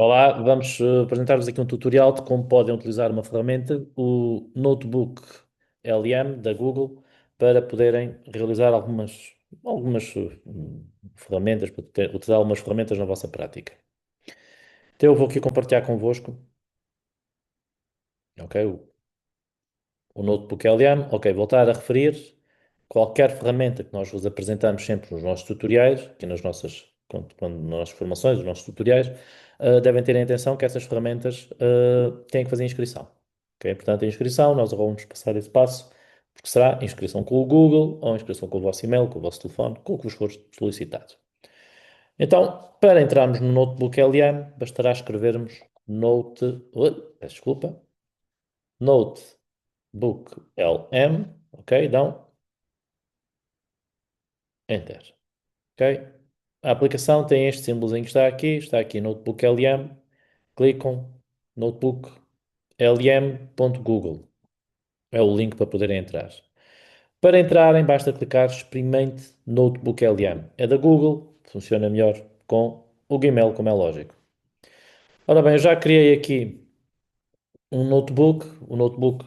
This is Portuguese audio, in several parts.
Olá, vamos apresentar-vos aqui um tutorial de como podem utilizar uma ferramenta, o Notebook LM da Google, para poderem realizar algumas ferramentas, para utilizar algumas ferramentas na vossa prática. Então eu vou aqui compartilhar convosco, ok, o Notebook LM, ok, voltar a referir qualquer ferramenta que nós vos apresentamos sempre nos nossos tutoriais, aqui nas nossas formações, nos nossos tutoriais, devem ter em atenção que essas ferramentas têm que fazer inscrição. Ok? Portanto, a inscrição, nós vamos passar esse passo, porque será inscrição com o Google ou inscrição com o vosso e-mail, com o vosso telefone, com o que vos for solicitado. Então, para entrarmos no Notebook LM, bastará escrevermos peço desculpa, Notebook LM, ok? Dão Enter. Ok? A aplicação tem este símbolozinho que está aqui Notebook LM, clicam Notebook lm.google, é o link para poderem entrar. Para entrarem, basta clicar experimente Notebook LM. É da Google, funciona melhor com o Gmail, como é lógico. Ora bem, eu já criei aqui um notebook, o notebook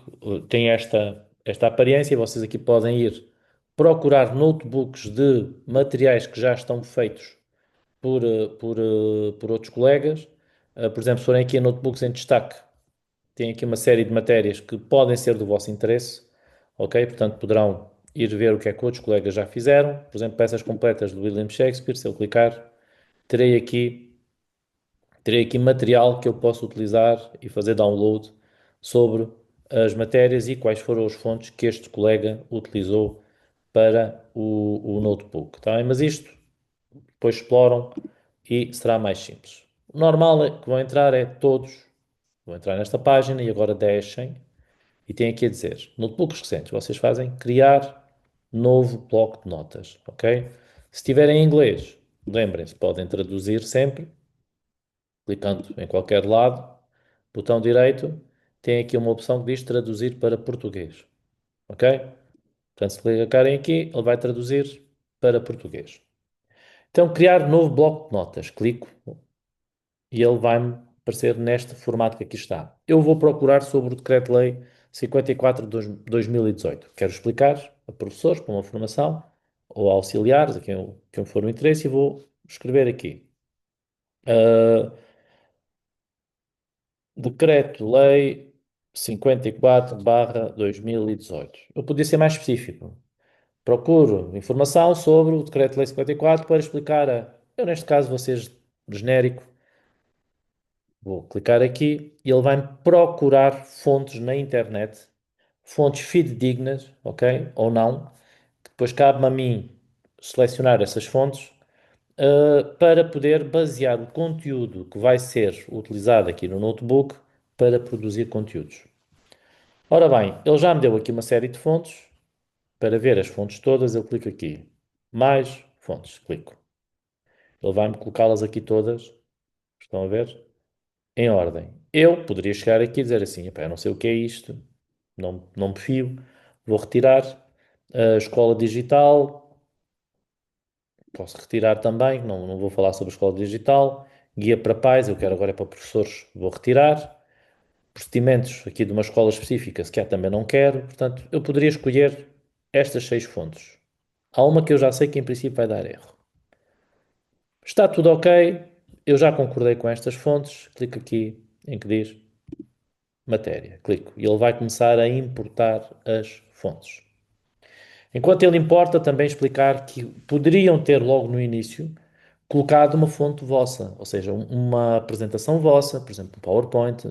tem esta aparência, vocês aqui podem ir procurar notebooks de materiais que já estão feitos por outros colegas. Por exemplo, se forem aqui a notebooks em destaque, tem aqui uma série de matérias que podem ser do vosso interesse, ok? Portanto, poderão ir ver o que é que outros colegas já fizeram. Por exemplo, peças completas do William Shakespeare, se eu clicar, terei aqui, terei aqui material que eu posso utilizar e fazer download sobre as matérias e quais foram as fontes que este colega utilizou para o notebook, tá bem? Mas isto depois exploram e será mais simples. O normal que vão entrar é todos, vão entrar nesta página e agora deixem, e tem aqui a dizer, notebooks recentes, vocês fazem criar novo bloco de notas, ok? Se tiverem em inglês, lembrem-se, podem traduzir sempre, clicando em qualquer lado, botão direito, tem aqui uma opção que diz traduzir para português, ok? Portanto, se clicarem aqui, ele vai traduzir para português. Então, criar novo bloco de notas, clico e ele vai-me aparecer neste formato que aqui está. Eu vou procurar sobre o Decreto-Lei 54 de 2018. Quero explicar a professores para uma formação ou a auxiliares, a quem for o interesse, e vou escrever aqui. Uh, Decreto-Lei 54/2018. Eu podia ser mais específico. Procuro informação sobre o Decreto-Lei 54 para explicar Eu, neste caso, vou ser genérico. Vou clicar aqui e ele vai-me procurar fontes na internet, fontes fidedignas, ok? Ou não. Depois cabe-me a mim selecionar essas fontes, para poder basear o conteúdo que vai ser utilizado aqui no notebook para produzir conteúdos. Ora bem, ele já me deu aqui uma série de fontes. Para ver as fontes todas, eu clico aqui. Mais fontes, clico. Ele vai-me colocá-las aqui todas. Estão a ver? Em ordem. Eu poderia chegar aqui e dizer assim: "Epá, eu não sei o que é isto, não me fio, vou retirar a escola digital, posso retirar também, não vou falar sobre a escola digital, guia para pais, eu quero agora é para professores, vou retirar, procedimentos aqui de uma escola específica, se quer também não quero, portanto, eu poderia escolher estas 6 fontes. Há uma que eu já sei que em princípio vai dar erro. Está tudo ok, eu já concordei com estas fontes, clico aqui em que diz matéria, clico, e ele vai começar a importar as fontes. Enquanto ele importa, também explicar que poderiam ter logo no início colocado uma fonte vossa, ou seja, uma apresentação vossa, por exemplo, um PowerPoint,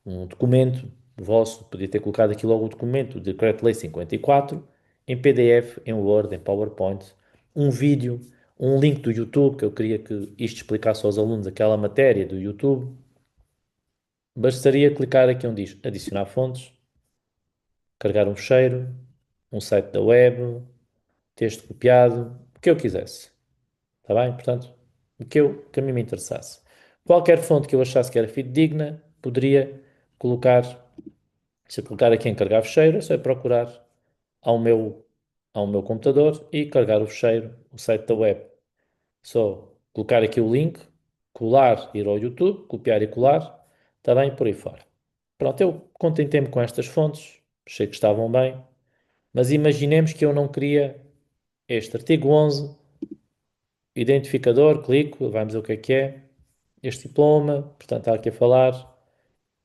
um documento vosso, podia ter colocado aqui logo o documento, o Decreto-Lei 54, em PDF, em Word, em PowerPoint, um vídeo, um link do YouTube, que eu queria que isto explicasse aos alunos aquela matéria do YouTube. Bastaria clicar aqui onde diz adicionar fontes, carregar um fecheiro, um site da web, texto copiado, o que eu quisesse. Está bem? Portanto, que a mim me interessasse. Qualquer fonte que eu achasse que era fidedigna, poderia colocar, se eu colocar aqui em carregar fecheiro, é só procurar ao meu, ao meu computador e carregar o fecheiro, o site da web. Só colocar aqui o link, colar, ir ao YouTube, copiar e colar, também por aí fora. Pronto, eu contentei-me com estas fontes, achei que estavam bem, mas imaginemos que eu não queria este artigo 11, identificador, clico, vamos ver o que é, este diploma, portanto está aqui a falar.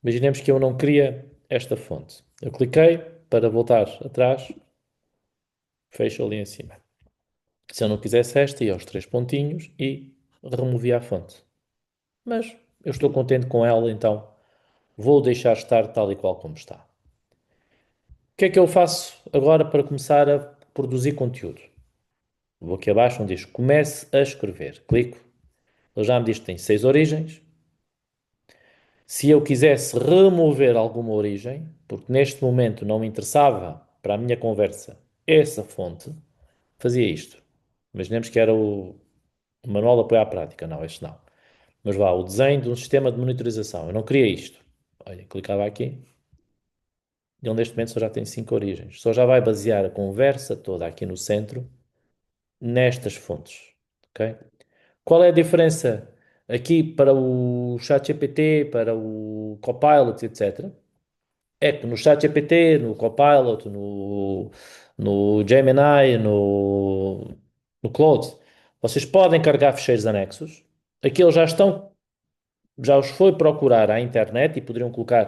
Imaginemos que eu não queria esta fonte. Eu cliquei para voltar atrás, fecho ali em cima. Se eu não quisesse esta, ia aos três pontinhos e removia a fonte. Mas eu estou contente com ela, então vou deixar estar tal e qual como está. O que é que eu faço agora para começar a produzir conteúdo? Vou aqui abaixo onde diz comece a escrever. Clico. Ele já me diz que tem 6 origens. Se eu quisesse remover alguma origem, porque neste momento não me interessava para a minha conversa essa fonte, fazia isto. Imaginemos que era o manual de apoio à prática. Não, este não. Mas vá, o desenho de um sistema de monitorização. Eu não queria isto. Olha, clicava aqui. Ele neste momento só já tem 5 origens. Só já vai basear a conversa toda aqui no centro nestas fontes. Ok? Qual é a diferença aqui para o ChatGPT, para o Copilot, etc? É que no ChatGPT, no Copilot, no Gemini, no Claude, vocês podem carregar ficheiros anexos. Aqui eles já os foi procurar à internet e poderiam colocar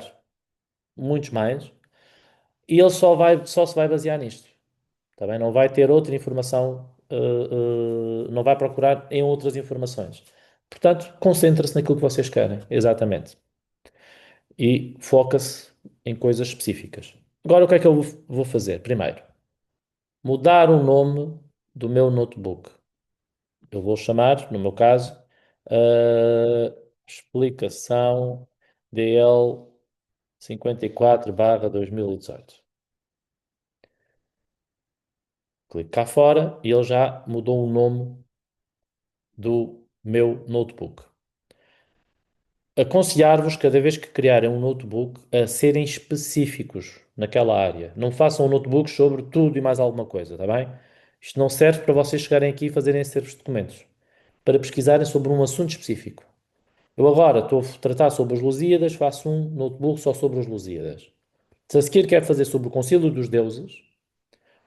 muitos mais. E ele só se vai basear nisto. Tá bem? Não vai ter outra informação, não vai procurar em outras informações. Portanto, concentra-se naquilo que vocês querem, exatamente. E foca-se em coisas específicas. Agora, o que é que eu vou fazer? Primeiro, mudar o nome do meu notebook. Eu vou chamar, no meu caso, explicação DL 54/2018. Clico cá fora e ele já mudou o nome do meu notebook. Aconselhar-vos, cada vez que criarem um notebook, a serem específicos naquela área. Não façam notebooks sobre tudo e mais alguma coisa, está bem? Isto não serve para vocês chegarem aqui e fazerem esses documentos. Para pesquisarem sobre um assunto específico. Eu agora estou a tratar sobre os Lusíadas, faço um notebook só sobre os Lusíadas. Se a seguir quer fazer sobre o Concílio dos Deuses,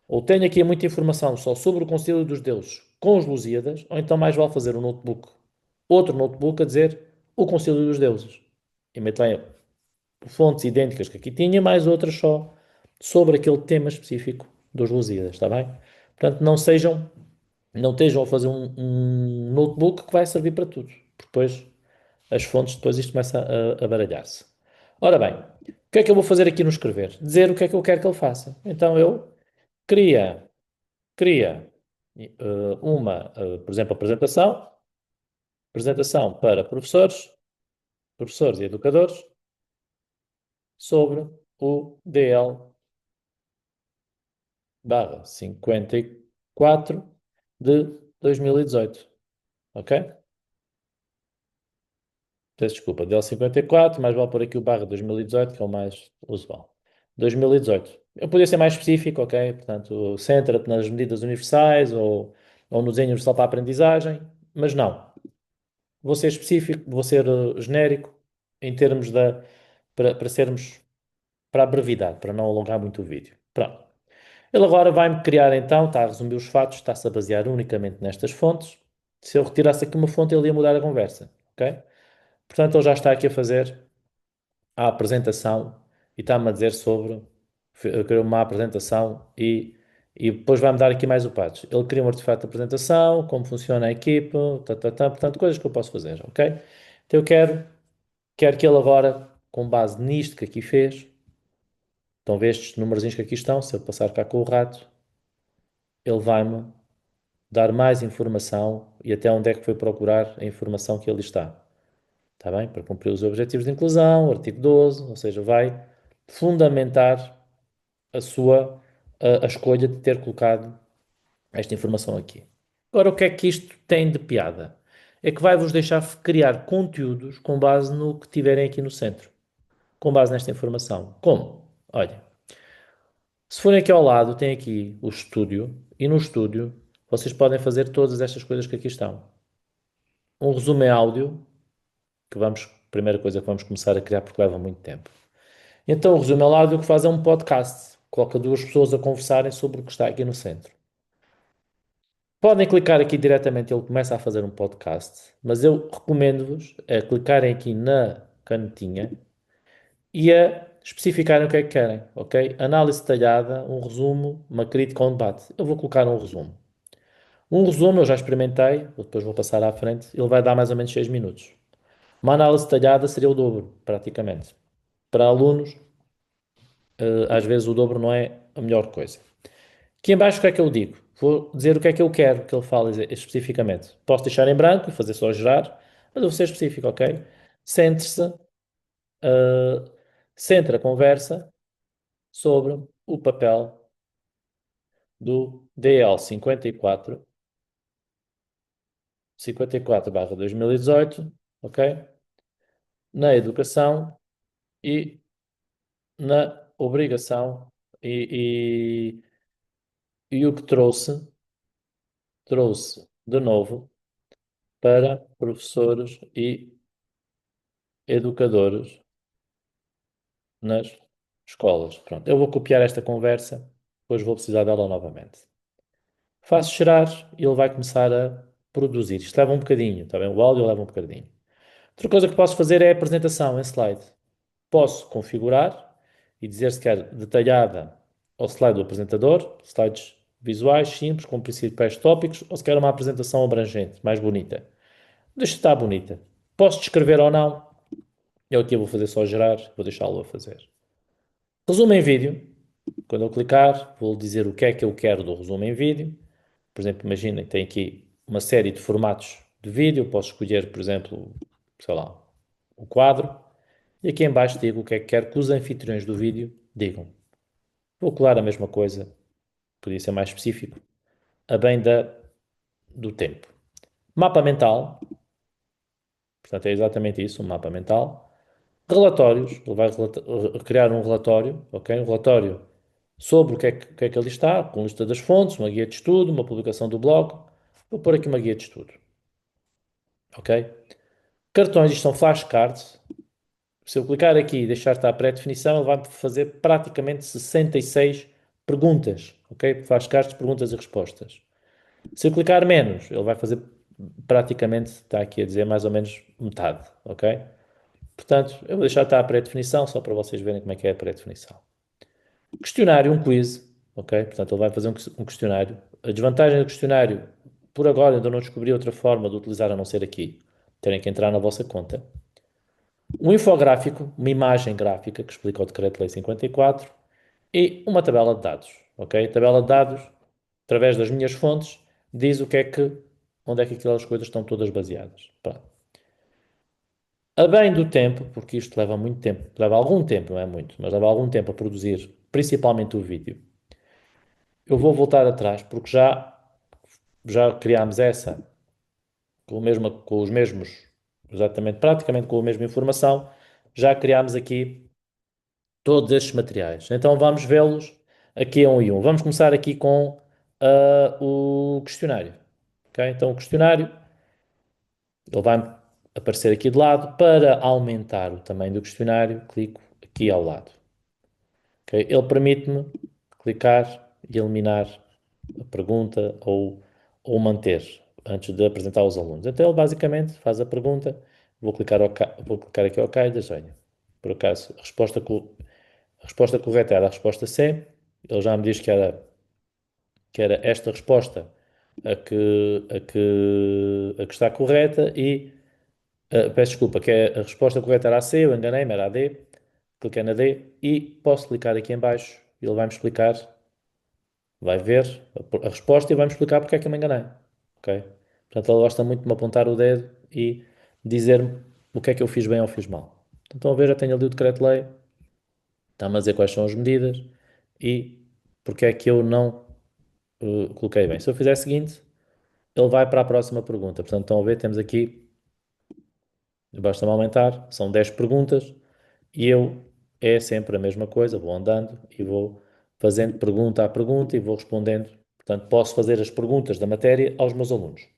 ou tenho aqui muita informação só sobre o Concílio dos Deuses com os Lusíadas, ou então mais vale fazer um notebook, outro notebook a dizer o Concílio dos Deuses. E meto lá fontes idênticas que aqui tinha, mais outras só sobre aquele tema específico dos Lusíadas, está bem? Portanto, não estejam a fazer um notebook que vai servir para tudo. Depois, as fontes, depois isto começa a baralhar-se. Ora bem, o que é que eu vou fazer aqui no escrever? Dizer o que é que eu quero que ele faça. Então eu cria, cria por exemplo, apresentação para professores e educadores sobre o DL barra 54 de 2018. Ok? Peço desculpa, DL 54, mais vale por aqui o barra 2018, que é o mais usual. 2018. Eu podia ser mais específico, ok? Portanto, centra-te nas medidas universais ou no desenho universal para a aprendizagem, mas não. Vou ser específico, vou ser genérico em termos para sermos para a brevidade, para não alongar muito o vídeo. Pronto. Ele agora vai-me criar então, está a resumir os fatos, está-se a basear unicamente nestas fontes. Se eu retirasse aqui uma fonte, ele ia mudar a conversa, ok? Portanto, ele já está aqui a fazer a apresentação e está-me a dizer sobre, criou uma apresentação e depois vai-me dar aqui mais o passo. Ele cria um artefato de apresentação, como funciona a equipe, portanto, coisas que eu posso fazer, ok? Então eu quero que ele agora, com base nisto que aqui fez, estão a ver estes numerozinhos que aqui estão, se eu passar cá com o rato, ele vai-me dar mais informação e até onde é que foi procurar a informação que ali está. Está bem? Para cumprir os objetivos de inclusão, artigo 12, ou seja, vai fundamentar a escolha de ter colocado esta informação aqui. Agora, o que é que isto tem de piada? É que vai-vos deixar criar conteúdos com base no que tiverem aqui no centro, com base nesta informação. Como? Olha, se forem aqui ao lado, tem aqui o estúdio, e no estúdio vocês podem fazer todas estas coisas que aqui estão. Um resumo em áudio, primeira coisa que vamos começar a criar porque leva muito tempo. Então, o resumo ao lado o que faz é um podcast. Coloca duas pessoas a conversarem sobre o que está aqui no centro. Podem clicar aqui diretamente, ele começa a fazer um podcast, mas eu recomendo-vos a clicarem aqui na canetinha e a especificarem o que é que querem, ok? Análise detalhada, um resumo, uma crítica ou um debate. Eu vou colocar um resumo. Um resumo eu já experimentei, depois vou passar à frente, ele vai dar mais ou menos 6 minutos. Uma análise detalhada seria o dobro, praticamente. Para alunos, às vezes o dobro não é a melhor coisa. Aqui em baixo o que é que eu digo? Vou dizer o que é que eu quero que ele fale especificamente. Posso deixar em branco e fazer só gerar, mas eu vou ser específico, ok? Centre-se, uh, centra a conversa sobre o papel do DL 54/2018, ok? Na educação e na obrigação e o que trouxe de novo para professores e educadores nas escolas. Pronto, eu vou copiar esta conversa, depois vou precisar dela novamente. Faço gerar e ele vai começar a produzir. Isto leva um bocadinho, está bem? O áudio leva um bocadinho. Outra coisa que posso fazer é a apresentação em slide. Posso configurar e dizer se quer detalhada ao slide do apresentador, slides visuais, simples, com principais tópicos, ou se quer uma apresentação abrangente, mais bonita. Deixa estar bonita. Posso descrever ou não. Eu aqui vou fazer só gerar, vou deixá-lo a fazer. Resumo em vídeo. Quando eu clicar, vou dizer o que é que eu quero do resumo em vídeo. Por exemplo, imaginem, tem aqui uma série de formatos de vídeo. Posso escolher, por exemplo, sei lá, o quadro. E aqui em baixo digo o que é que quero que os anfitriões do vídeo digam. Vou colar a mesma coisa, podia ser mais específico, a bem do tempo. Mapa mental, portanto é exatamente isso, um mapa mental. Relatórios, ele vai criar um relatório, ok? Um relatório sobre o que é que ali está, com lista das fontes, uma guia de estudo, uma publicação do blog. Vou pôr aqui uma guia de estudo, ok? Cartões, isto são flashcards. Se eu clicar aqui e deixar estar a pré-definição, ele vai fazer praticamente 66 perguntas, ok? Flashcards, perguntas e respostas. Se eu clicar menos, ele vai fazer praticamente, está aqui a dizer, mais ou menos metade, ok? Portanto, eu vou deixar estar a pré-definição, só para vocês verem como é que é a pré-definição. Questionário, um quiz, ok? Portanto, ele vai fazer um questionário. A desvantagem do questionário, por agora, ainda não descobri outra forma de utilizar a não ser aqui. Terem que entrar na vossa conta. Um infográfico, uma imagem gráfica que explica o Decreto-Lei 54 e uma tabela de dados, ok? Tabela de dados, através das minhas fontes, diz onde é que aquelas coisas estão todas baseadas. Pronto. A bem do tempo, porque isto leva muito tempo, leva algum tempo, não é muito, mas leva algum tempo a produzir, principalmente o vídeo. Eu vou voltar atrás porque já criámos essa com os mesmos, exatamente, praticamente com a mesma informação, já criámos aqui todos estes materiais. Então vamos vê-los aqui a um e um. Vamos começar aqui com o questionário. Ok? Então o questionário, ele vai aparecer aqui de lado. Para aumentar o tamanho do questionário, clico aqui ao lado. Ok? Ele permite-me clicar e eliminar a pergunta ou manter antes de apresentar aos alunos. Então ele basicamente faz a pergunta, vou clicar aqui OK, diz, olha, por acaso a resposta correta era a resposta C, ele já me diz que era esta resposta a que está correta e peço desculpa, a resposta correta era a C, eu enganei-me, era a D, cliquei na D e posso clicar aqui em baixo e ele vai-me explicar, vai ver a resposta e vai-me explicar porque é que eu me enganei, ok? Portanto, ele gosta muito de me apontar o dedo e dizer-me o que é que eu fiz bem ou fiz mal. Então, estão a ver, já tenho ali o decreto-lei, está-me a dizer quais são as medidas e porque é que eu não coloquei bem. Se eu fizer o seguinte, ele vai para a próxima pergunta. Portanto, estão a ver, temos aqui, basta-me aumentar, são 10 perguntas e eu é sempre a mesma coisa, vou andando e vou fazendo pergunta a pergunta e vou respondendo. Portanto, posso fazer as perguntas da matéria aos meus alunos.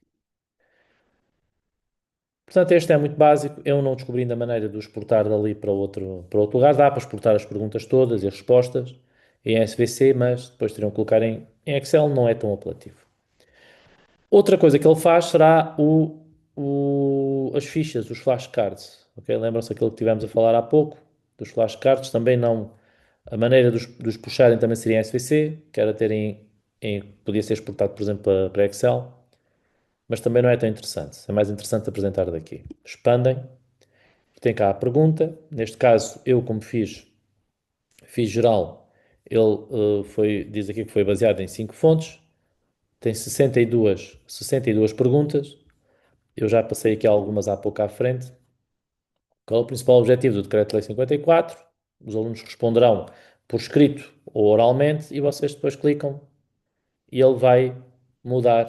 Portanto, este é muito básico. Eu não descobri ainda a maneira de o exportar dali para outro lugar. Dá para exportar as perguntas todas e as respostas em SVC, mas depois teriam que colocar em Excel, não é tão apelativo. Outra coisa que ele faz será as fichas, os flashcards. Ok? Lembram-se aquilo que tivemos a falar há pouco, dos flashcards. Também não. A maneira de os puxarem também seria em SVC, que era terem, podia ser exportado, por exemplo, para Excel, mas também não é tão interessante. É mais interessante apresentar daqui. Expandem, tem cá a pergunta. Neste caso, eu como fiz geral, ele diz aqui que foi baseado em 5 fontes, tem 62 perguntas. Eu já passei aqui algumas há pouco à frente. Qual é o principal objetivo do Decreto-Lei 54? Os alunos responderão por escrito ou oralmente e vocês depois clicam e ele vai mudar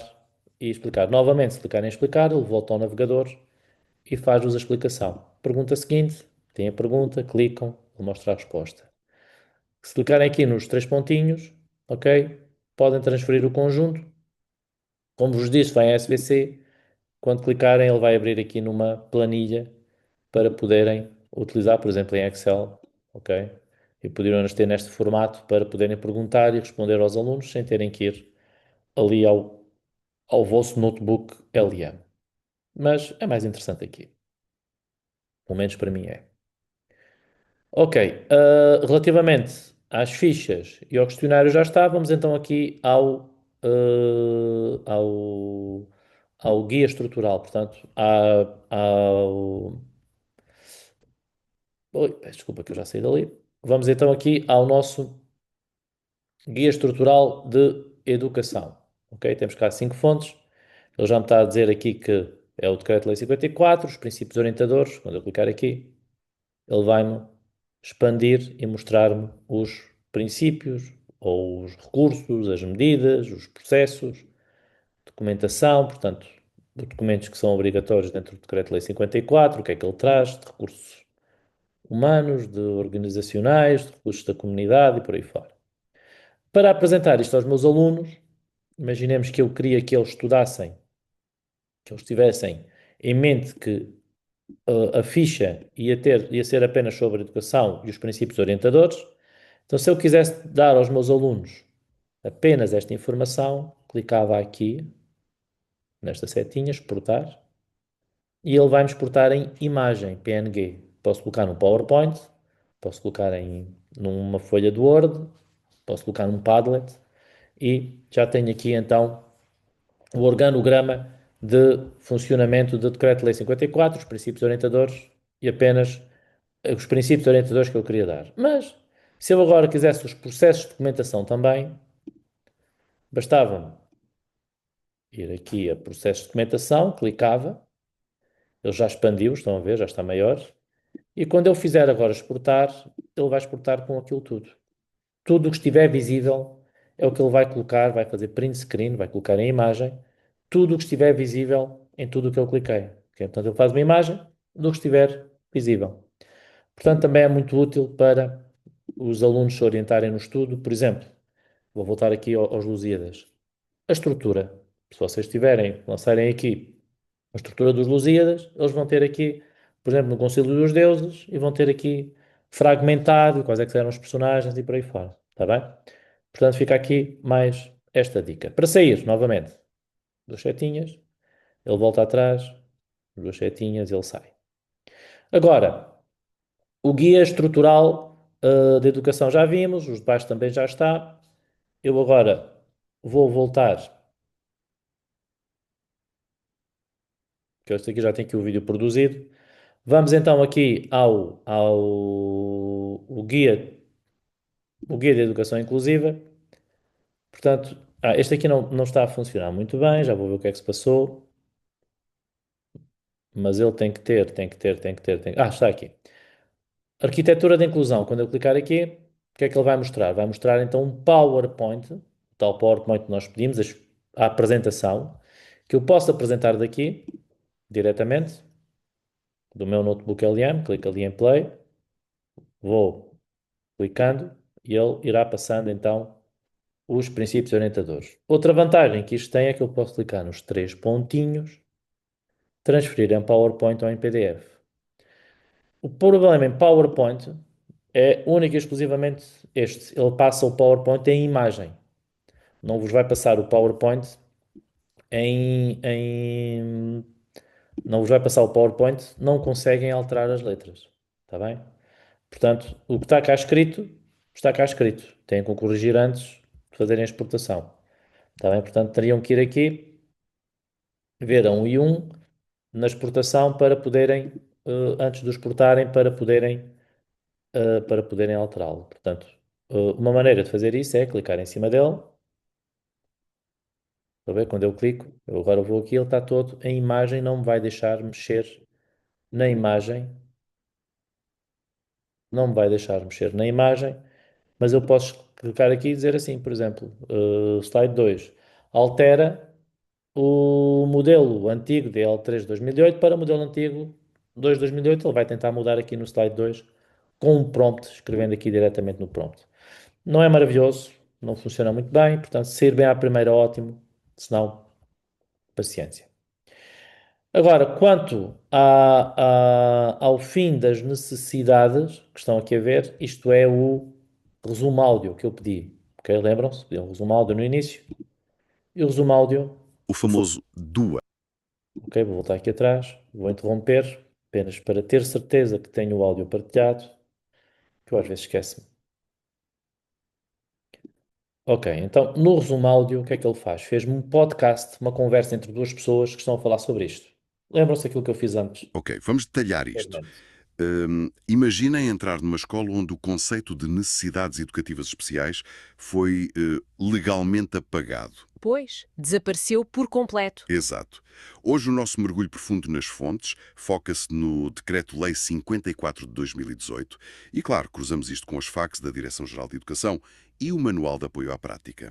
e explicar. Novamente, se clicarem em explicar, ele volta ao navegador e faz-vos a explicação. Pergunta seguinte, tem a pergunta, clicam, ele mostra a resposta. Se clicarem aqui nos três pontinhos, ok, podem transferir o conjunto. Como vos disse, vai em SVC. Quando clicarem, ele vai abrir aqui numa planilha para poderem utilizar, por exemplo, em Excel, ok? E poderão-nos ter neste formato para poderem perguntar e responder aos alunos sem terem que ir ali ao vosso notebook LM. Mas é mais interessante aqui. Pelo menos para mim é. Ok, relativamente às fichas e ao questionário já está, vamos então aqui ao guia estrutural, portanto, Oi, peço desculpa que eu já saí dali. Vamos então aqui ao nosso guia estrutural de educação. Ok, temos cá 5 fontes. Ele já me está a dizer aqui que é o Decreto-Lei 54, os princípios orientadores. Quando eu clicar aqui, ele vai-me expandir e mostrar-me os princípios, ou os recursos, as medidas, os processos, documentação, portanto, os documentos que são obrigatórios dentro do Decreto-Lei 54, o que é que ele traz, de recursos humanos, de organizacionais, de recursos da comunidade e por aí fora. Para apresentar isto aos meus alunos, imaginemos que eu queria que eles estudassem, que eles tivessem em mente que a ficha ia ser apenas sobre a educação e os princípios orientadores. Então, se eu quisesse dar aos meus alunos apenas esta informação, clicava aqui, nesta setinha, exportar, e ele vai-me exportar em imagem, PNG. Posso colocar num PowerPoint, posso colocar numa folha de Word, posso colocar num Padlet, e já tenho aqui então o organograma de funcionamento do Decreto-Lei 54, os princípios orientadores e apenas os princípios orientadores que eu queria dar. Mas, se eu agora quisesse os processos de documentação também, bastava-me ir aqui a processos de documentação, clicava, ele já expandiu, estão a ver, já está maior, e quando eu fizer agora exportar, ele vai exportar com aquilo tudo. Tudo o que estiver visível é o que ele vai colocar, vai fazer print screen, vai colocar em imagem, tudo o que estiver visível em tudo o que eu cliquei. Ok? Portanto, ele faz uma imagem do que estiver visível. Portanto, também é muito útil para os alunos se orientarem no estudo. Por exemplo, vou voltar aqui aos Lusíadas. A estrutura. Se vocês tiverem, lançarem aqui a estrutura dos Lusíadas, eles vão ter aqui, por exemplo, no Concílio dos Deuses, e vão ter aqui fragmentado quais é que eram os personagens e por aí fora. Está bem? Portanto, fica aqui mais esta dica. Para sair, novamente, duas setinhas, ele volta atrás, duas setinhas, ele sai. Agora, o guia estrutural de educação já vimos, os de baixo também já está. Eu agora vou voltar, que este aqui já tem aqui o vídeo produzido. Vamos então aqui o guia de educação inclusiva. Portanto, este aqui não está a funcionar muito bem, já vou ver o que é que se passou, mas ele tem que ter, tem que ter, tem que ter, está aqui. Arquitetura de inclusão, quando eu clicar aqui, o que é que ele vai mostrar? Vai mostrar então um PowerPoint, o tal PowerPoint que nós pedimos, a apresentação, que eu posso apresentar daqui, diretamente, do meu notebook LM, clico ali em Play, vou clicando e ele irá passando então os princípios orientadores. Outra vantagem que isto tem é que eu posso clicar nos três pontinhos, transferir em PowerPoint ou em PDF. O problema em PowerPoint é único e exclusivamente este. Ele passa o PowerPoint em imagem. Não vos vai passar o PowerPoint em não vos vai passar o PowerPoint, não conseguem alterar as letras. Está bem? Portanto, o que está cá escrito. Têm que o corrigir antes de fazerem a exportação. Está bem? Portanto, teriam que ir aqui, ver a 1 e 1 na exportação para poderem, antes de o exportarem, para poderem alterá-lo. Portanto, uma maneira de fazer isso é clicar em cima dele. Está a ver? Quando eu clico, eu agora vou aqui, ele está todo em imagem, não me vai deixar mexer na imagem. Não me vai deixar mexer na imagem, mas eu posso clicar aqui e dizer assim, por exemplo, slide 2, altera o modelo antigo DL3 de 2008 para o modelo antigo 2 de 2008. Ele vai tentar mudar aqui no slide 2 com um prompt, escrevendo aqui diretamente no prompt. Não é maravilhoso, não funciona muito bem, portanto, se ir bem à primeira, ótimo, se não, paciência. Agora, quanto ao fim das necessidades, que estão aqui a ver, isto é o resumo áudio que eu pedi. Ok? Lembram-se? Pedi um resumo áudio no início. E o resumo áudio O foi. famoso DUA. Ok, vou voltar aqui atrás. Vou interromper, apenas para ter certeza que tenho o áudio partilhado, que eu às vezes esqueço-me. Ok, então no resumo áudio, o que é que ele faz? Fez-me um podcast, uma conversa entre duas pessoas que estão a falar sobre isto. Lembram-se daquilo que eu fiz antes? Ok, vamos detalhar isto. Brevemente. Imaginem entrar numa escola onde o conceito de necessidades educativas especiais foi legalmente apagado. Pois, desapareceu por completo. Exato. Hoje o nosso mergulho profundo nas fontes foca-se no Decreto-Lei 54 de 2018 e, claro, cruzamos isto com os FAQs da Direção-Geral de Educação e o Manual de Apoio à Prática.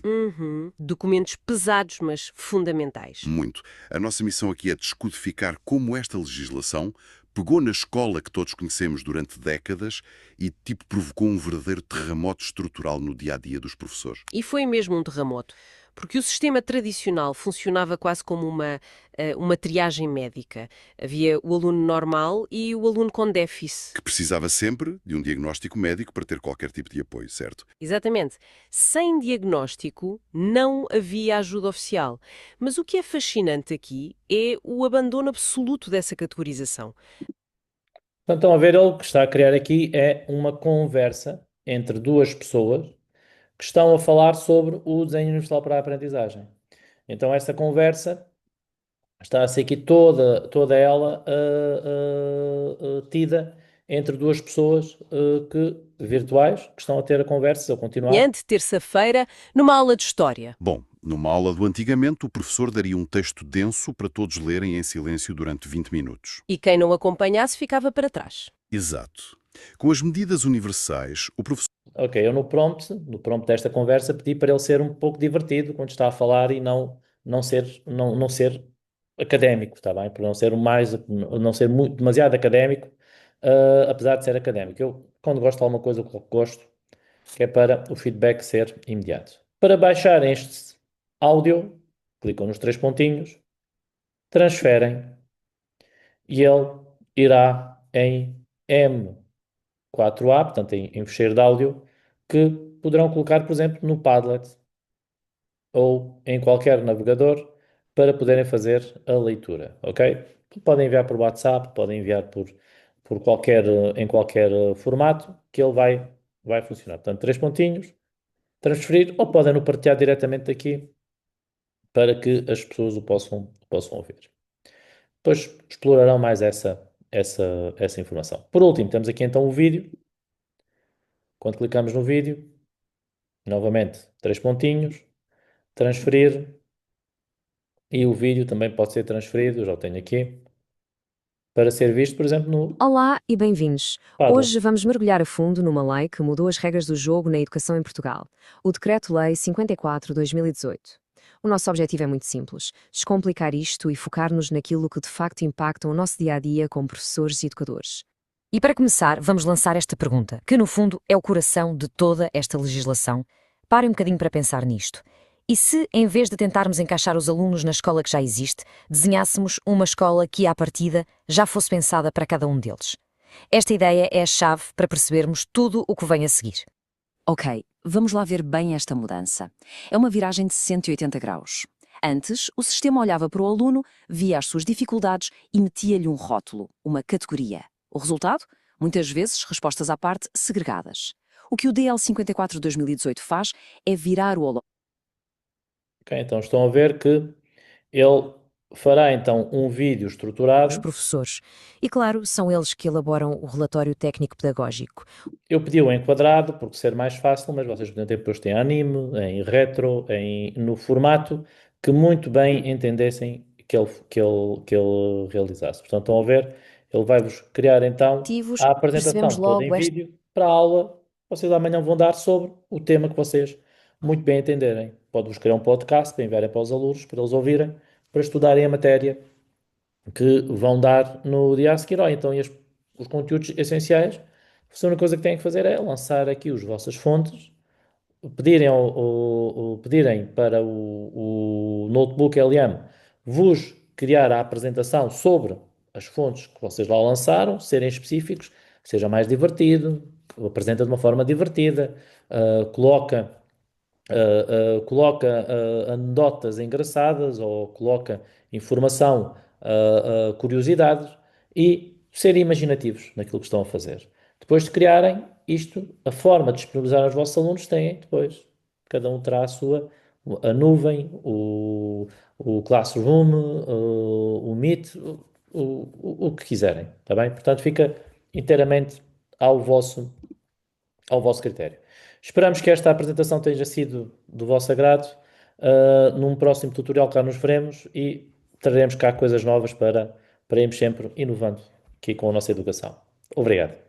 Documentos pesados, mas fundamentais. Muito. A nossa missão aqui é descodificar como esta legislação pegou na escola que todos conhecemos durante décadas e, provocou um verdadeiro terremoto estrutural no dia-a-dia dos professores. E foi mesmo um terremoto, porque o sistema tradicional funcionava quase como uma triagem médica. Havia o aluno normal e o aluno com déficit. Que precisava sempre de um diagnóstico médico para ter qualquer tipo de apoio, certo? Exatamente. Sem diagnóstico, não havia ajuda oficial. Mas o que é fascinante aqui é o abandono absoluto dessa categorização. Então, estão a ver, ele que está a criar aqui é uma conversa entre duas pessoas que estão a falar sobre o desenho universal para a aprendizagem. Então, essa conversa está a ser aqui toda ela tida entre duas pessoas virtuais que estão a ter a conversa, a continuar. Antes, terça-feira, numa aula de história. Bom, numa aula do antigamente, o professor daria um texto denso para todos lerem em silêncio durante 20 minutos. E quem não acompanhasse ficava para trás. Exato. Com as medidas universais, o professor... Ok, eu no prompt desta conversa pedi para ele ser um pouco divertido quando está a falar e não ser académico, está bem? Para não ser não ser muito, demasiado académico, apesar de ser académico. Eu, quando gosto de alguma coisa, eu gosto, que é para o feedback ser imediato. Para baixar este áudio, clicam nos três pontinhos, transferem e ele irá em M4A, portanto em fecheiro de áudio, que poderão colocar, por exemplo, no Padlet ou em qualquer navegador para poderem fazer a leitura, ok? Podem enviar por WhatsApp, podem enviar em qualquer formato que ele vai funcionar. Portanto, três pontinhos, transferir, ou podem no partilhar diretamente aqui para que as pessoas o possam ouvir. Depois explorarão mais essa informação. Por último, temos aqui então o vídeo. Quando clicamos no vídeo, novamente, três pontinhos, transferir, e o vídeo também pode ser transferido, eu já o tenho aqui, para ser visto, por exemplo, no Olá e bem-vindos. Padlet. Hoje vamos mergulhar a fundo numa lei que mudou as regras do jogo na educação em Portugal, o Decreto-Lei 54/2018. O nosso objetivo é muito simples: descomplicar isto e focar-nos naquilo que de facto impacta o nosso dia-a-dia como professores e educadores. E para começar, vamos lançar esta pergunta, que no fundo é o coração de toda esta legislação. Parem um bocadinho para pensar nisto. E se, em vez de tentarmos encaixar os alunos na escola que já existe, desenhássemos uma escola que, à partida, já fosse pensada para cada um deles? Esta ideia é a chave para percebermos tudo o que vem a seguir. Ok, vamos lá ver bem esta mudança. É uma viragem de 180 graus. Antes, o sistema olhava para o aluno, via as suas dificuldades e metia-lhe um rótulo, uma categoria. O resultado? Muitas vezes, respostas à parte segregadas. O que o DL54 2018 faz é virar o olhar. Ok, então estão a ver que ele fará então um vídeo Os estruturado. professores. E claro, são eles que elaboram o relatório técnico-pedagógico. Eu pedi-o em quadrado, porque ser mais fácil, mas vocês podiam ter posto em anime, em retro, no formato que muito bem entendessem que ele realizasse. Portanto, estão a ver, ele vai-vos criar então Ativos, a percebemos apresentação toda em logo esta. vídeo para a aula. Vocês amanhã vão dar sobre o tema que vocês muito bem entenderem. Pode-vos criar um podcast para enviarem para os alunos, para eles ouvirem, para estudarem a matéria que vão dar no dia a seguir. Ou então os conteúdos essenciais, a única coisa que têm que fazer é lançar aqui as vossas fontes, pedirem para o Notebook LM vos criar a apresentação sobre as fontes que vocês lá lançaram, serem específicos, seja mais divertido, apresenta de uma forma divertida, coloca coloca anedotas engraçadas ou coloca informação, curiosidades e serem imaginativos naquilo que estão a fazer. Depois de criarem isto, a forma de disponibilizar aos vossos alunos têm depois. Cada um terá a nuvem, o Classroom, o Meet, o que quiserem, está bem? Portanto, fica inteiramente ao vosso critério. Esperamos que esta apresentação tenha sido do vosso agrado. Num próximo tutorial cá nos veremos e traremos cá coisas novas para irmos sempre inovando aqui com a nossa educação. Obrigado.